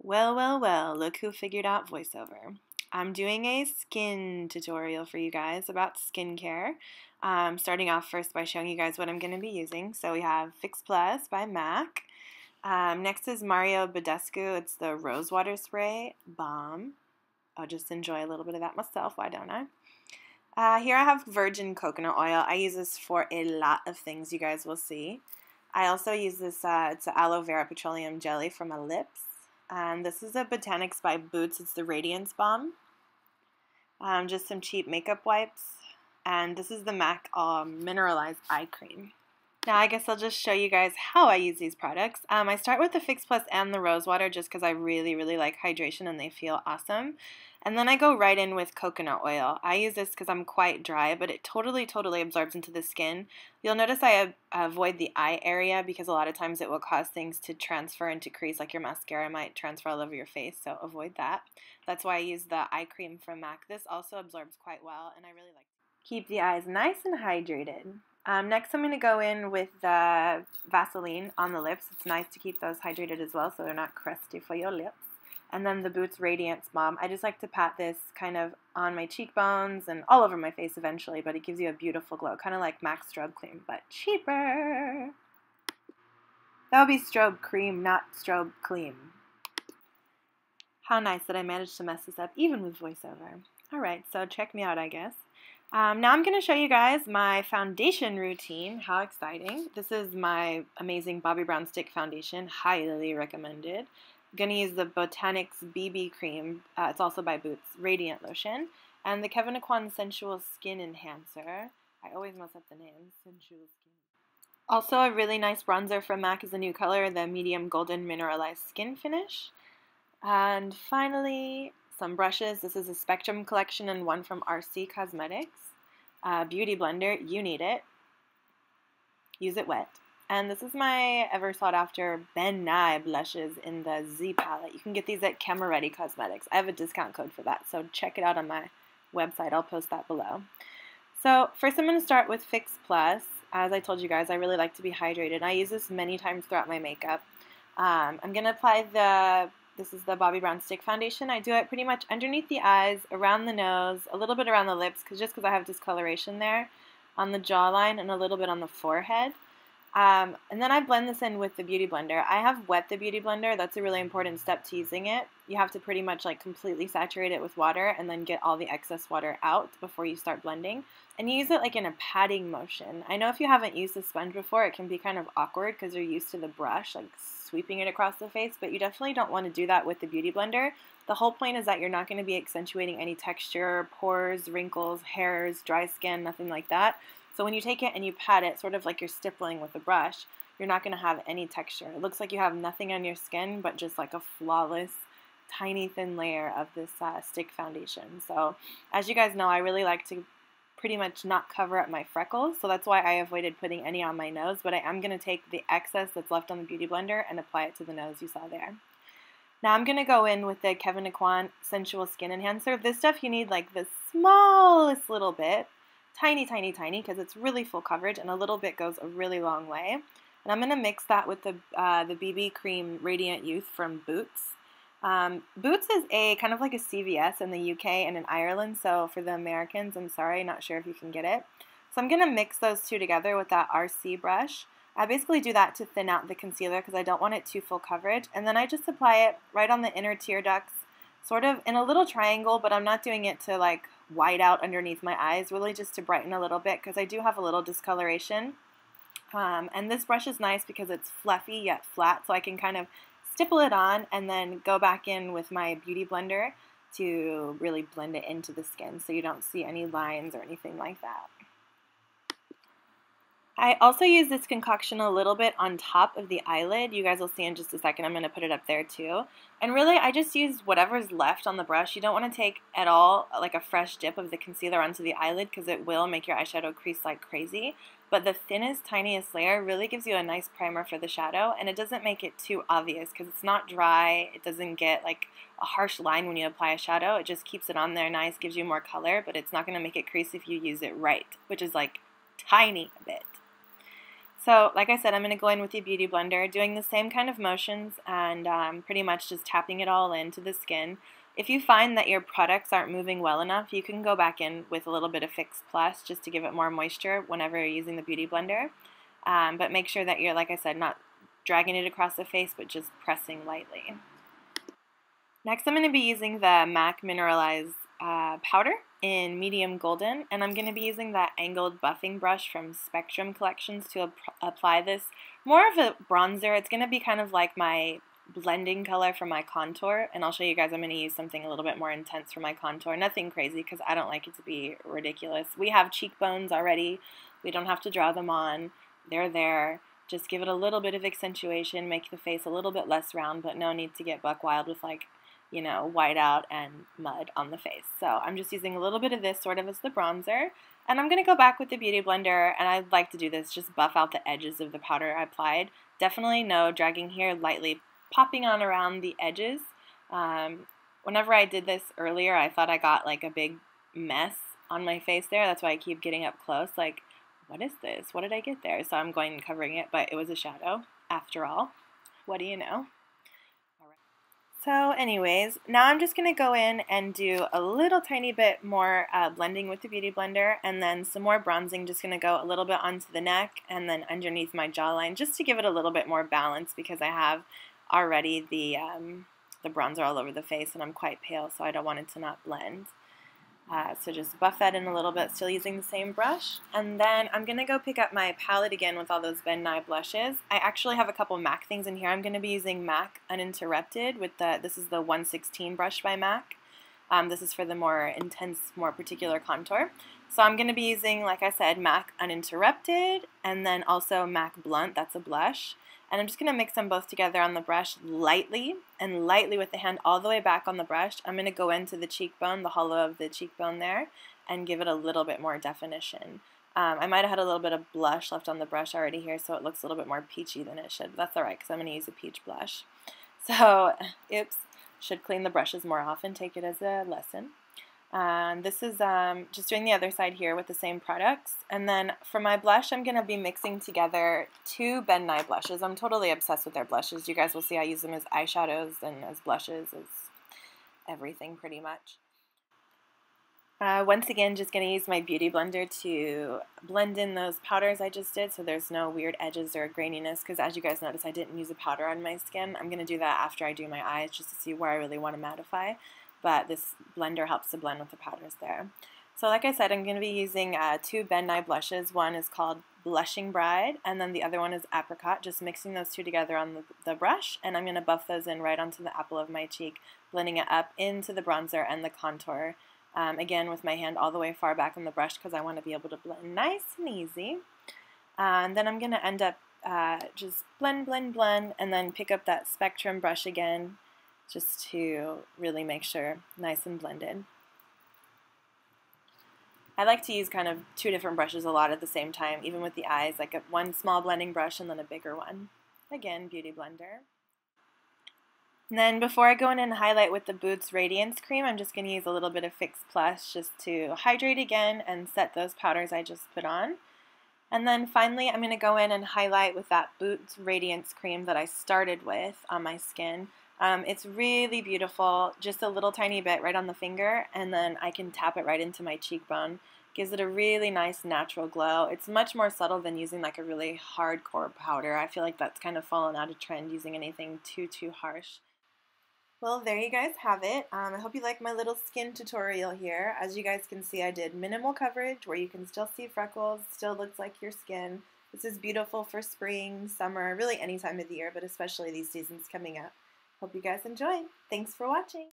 Well, well, well, look who figured out voiceover. I'm doing a skin tutorial for you guys about skincare. Starting off first by showing you guys what I'm going to be using. So we have Fix Plus by MAC. Next is Mario Badescu. It's the Rose Water Spray Balm. I'll just enjoy a little bit of that myself, why don't I? Here I have virgin coconut oil. I use this for a lot of things, you guys will see. I also use this, it's aloe vera petroleum jelly for my lips. And this is a Botanics by Boots. It's the Radiance Balm. Just some cheap makeup wipes. And this is the MAC Mineralized Eye Cream. Now I guess I'll just show you guys how I use these products. I start with the Fix Plus and the Rose Water just because I really like hydration and they feel awesome. And then I go right in with coconut oil. I use this because I'm quite dry, but it totally absorbs into the skin. You'll notice I avoid the eye area because a lot of times it will cause things to transfer into crease, like your mascara might transfer all over your face, so avoid that. That's why I use the eye cream from MAC. This also absorbs quite well, and I really like to keep the eyes nice and hydrated. Next I'm going to go in with the Vaseline on the lips. It's nice to keep those hydrated as well so they're not crusty for your lips. And then the Boots Radiance Balm. I just like to pat this kind of on my cheekbones and all over my face eventually, but it gives you a beautiful glow, kind of like MAC Strobe Cream, but cheaper. That would be Strobe Cream, not Strobe Cream. How nice that I managed to mess this up, even with voiceover. Alright, so check me out, I guess. Now I'm going to show you guys my foundation routine. How exciting. This is my amazing Bobbi Brown Stick Foundation. Highly recommended. I'm going to use the Botanics BB Cream. It's also by Boots. Radiant Lotion. And the Kevyn Aucoin Sensual Skin Enhancer. I always mess up the name. Sensual Skin. Also a really nice bronzer from MAC is a new color. The Medium Golden Mineralized Skin Finish. And finally, some brushes. This is a Spectrum collection and one from RC Cosmetics. Beauty blender, you need it. Use it wet. And this is my ever sought after Ben Nye blushes in the Z palette. You can get these at Camera Cosmetics. I have a discount code for that, so check it out on my website. I'll post that below. So first I'm going to start with Fix Plus. As I told you guys, I really like to be hydrated. I use this many times throughout my makeup. I'm going to apply this is the Bobbi Brown Stick Foundation. I do it pretty much underneath the eyes, around the nose, a little bit around the lips, just because I have discoloration there, on the jawline, and a little bit on the forehead. And then I blend this in with the Beauty Blender. I have wet the Beauty Blender. That's a really important step to using it. You have to pretty much like completely saturate it with water and then get all the excess water out before you start blending. And you use it like in a patting motion. I know if you haven't used a sponge before, it can be kind of awkward because you're used to the brush, like sweeping it across the face, but you definitely don't want to do that with the Beauty Blender. The whole point is that you're not going to be accentuating any texture, pores, wrinkles, hairs, dry skin, nothing like that. So when you take it and you pat it, sort of like you're stippling with a brush, you're not going to have any texture. It looks like you have nothing on your skin, but just like a flawless, tiny thin layer of this stick foundation. So as you guys know, I really like to pretty much not cover up my freckles, so that's why I avoided putting any on my nose, but I am going to take the excess that's left on the Beauty Blender and apply it to the nose you saw there. Now I'm going to go in with the Kevyn Aucoin Sensual Skin Enhancer. This stuff you need like the smallest little bit. Tiny, because it's really full coverage, and a little bit goes a really long way. And I'm going to mix that with the BB Cream Radiant Youth from Boots. Boots is a kind of like a CVS in the UK and in Ireland, so for the Americans, I'm sorry, not sure if you can get it. So I'm going to mix those two together with that RC brush. I basically do that to thin out the concealer because I don't want it too full coverage. And then I just apply it right on the inner tear ducts, sort of in a little triangle, but I'm not doing it to like white out underneath my eyes, really just to brighten a little bit because I do have a little discoloration. And this brush is nice because it's fluffy yet flat, so I can kind of stipple it on and then go back in with my Beauty Blender to really blend it into the skin so you don't see any lines or anything like that. I also use this concoction a little bit on top of the eyelid. You guys will see in just a second. I'm going to put it up there too. And really, I just use whatever's left on the brush. You don't want to take at all like a fresh dip of the concealer onto the eyelid because it will make your eyeshadow crease like crazy. But the thinnest, tiniest layer really gives you a nice primer for the shadow, and it doesn't make it too obvious because it's not dry. It doesn't get like a harsh line when you apply a shadow. It just keeps it on there nice, gives you more color, but it's not going to make it crease if you use it right, which is like tiny a bit. So, like I said, I'm going to go in with the Beauty Blender, doing the same kind of motions and pretty much just tapping it all into the skin. If you find that your products aren't moving well enough, you can go back in with a little bit of Fix Plus just to give it more moisture whenever you're using the Beauty Blender. But make sure that you're, like I said, not dragging it across the face, but just pressing lightly. Next, I'm going to be using the MAC Mineralized powder in medium golden, and I'm going to be using that angled buffing brush from Spectrum Collections to apply this. More of a bronzer. It's going to be kind of like my blending color for my contour, and I'll show you guys. I'm going to use something a little bit more intense for my contour. Nothing crazy because I don't like it to be ridiculous. We have cheekbones already. We don't have to draw them on. They're there. Just give it a little bit of accentuation, make the face a little bit less round, but no need to get buck wild with, like, you know, whiteout and mud on the face. So I'm just using a little bit of this sort of as the bronzer. And I'm going to go back with the Beauty Blender, and I like to do this, just buff out the edges of the powder I applied. Definitely no dragging here, lightly popping on around the edges. Whenever I did this earlier, I thought I got like a big mess on my face there. That's why I keep getting up close, like, what is this? What did I get there? So I'm going and covering it, but it was a shadow after all. What do you know? So anyways, now I'm just going to go in and do a little tiny bit more blending with the Beauty Blender, and then some more bronzing, just going to go a little bit onto the neck and then underneath my jawline, just to give it a little bit more balance because I have already the bronzer all over the face and I'm quite pale, so I don't want it to not blend. So just buff that in a little bit, still using the same brush. And then I'm going to go pick up my palette again with all those Ben Nye blushes. I actually have a couple MAC things in here. I'm going to be using MAC Uninterrupted with this is the 116 brush by MAC. This is for the more intense, more particular contour. So I'm going to be using, like I said, MAC Uninterrupted and then also MAC Blunt, that's a blush. And I'm just going to mix them both together on the brush lightly, and lightly with the hand all the way back on the brush. I'm going to go into the cheekbone, the hollow of the cheekbone there, and give it a little bit more definition. I might have had a little bit of blush left on the brush already here, so it looks a little bit more peachy than it should. That's alright, because I'm going to use a peach blush. So, oops, should clean the brushes more often, take it as a lesson. This is just doing the other side here with the same products. And then for my blush, I'm going to be mixing together two Ben Nye blushes. I'm totally obsessed with their blushes. You guys will see I use them as eyeshadows and as blushes, as everything pretty much. Once again, just going to use my Beauty Blender to blend in those powders I just did so there's no weird edges or graininess, because as you guys notice, I didn't use a powder on my skin. I'm going to do that after I do my eyes just to see where I really want to mattify. But this blender helps to blend with the powders there. So like I said, I'm going to be using two Ben Nye blushes. One is called Blushing Bride, and then the other one is Apricot, just mixing those two together on the brush, and I'm going to buff those in right onto the apple of my cheek, blending it up into the bronzer and the contour, again with my hand all the way far back on the brush because I want to be able to blend nice and easy. And then I'm going to end up just blend, blend, blend, and then pick up that Spectrum brush again, just to really make sure nice and blended. I like to use kind of two different brushes a lot at the same time, even with the eyes, like one small blending brush and then a bigger one. Again, Beauty Blender. And then before I go in and highlight with the Boots Radiance Cream, I'm just going to use a little bit of Fix Plus just to hydrate again and set those powders I just put on. And then finally, I'm going to go in and highlight with that Boots Radiance Cream that I started with on my skin. It's really beautiful, just a little tiny bit right on the finger, and then I can tap it right into my cheekbone. Gives it a really nice natural glow. It's much more subtle than using like a really hardcore powder. I feel like that's kind of fallen out of trend, using anything too harsh. Well, there you guys have it. I hope you like my little skin tutorial here. As you guys can see, I did minimal coverage where you can still see freckles, still looks like your skin. This is beautiful for spring, summer, really any time of the year, but especially these seasons coming up. Hope you guys enjoyed. Thanks for watching.